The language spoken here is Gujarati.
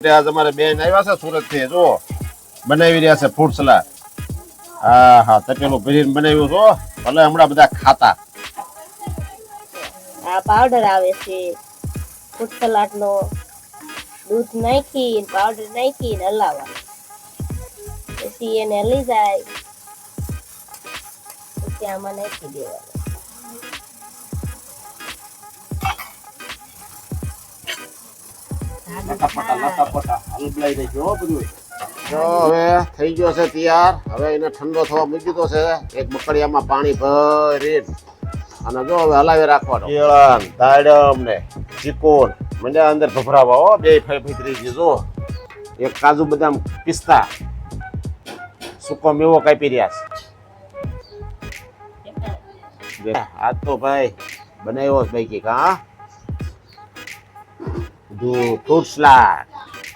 આજ અમારે બેન આવ્યા છે સુરત થી જો બનાવી રહ્યા છે ફ્રૂટ સલાડ હા હા તપેલું ભરીને બનાવ્યું છો ભલે હમણાં બધા ખાતા આ પાવડર આવે છે ફ્રૂટ સલાડ નો દૂધ નાખી પાવડર નાખી હલાવવાનું પછી એને હલી જાય પછી આમાં નાખી દેવાનું જો હવે થઈ ગયો છે તૈયાર હવે એને ઠંડો થવા મૂકી દીધો છે એક બકડિયામાં પાણી ભરી અને જો હવે હલાવી રાખવાનો કેળan દાડમ ને ચીકુન મને અંદર ભભરાવા હો બે ફરી ગઈ જો એક કાજુ બદામ પિસ્તા સૂકો મેવો કાપી રહ્યા છે આજ તો ભાઈ બનાવ્યો જ બાઈકી કા ફ્રૂટ સલાડ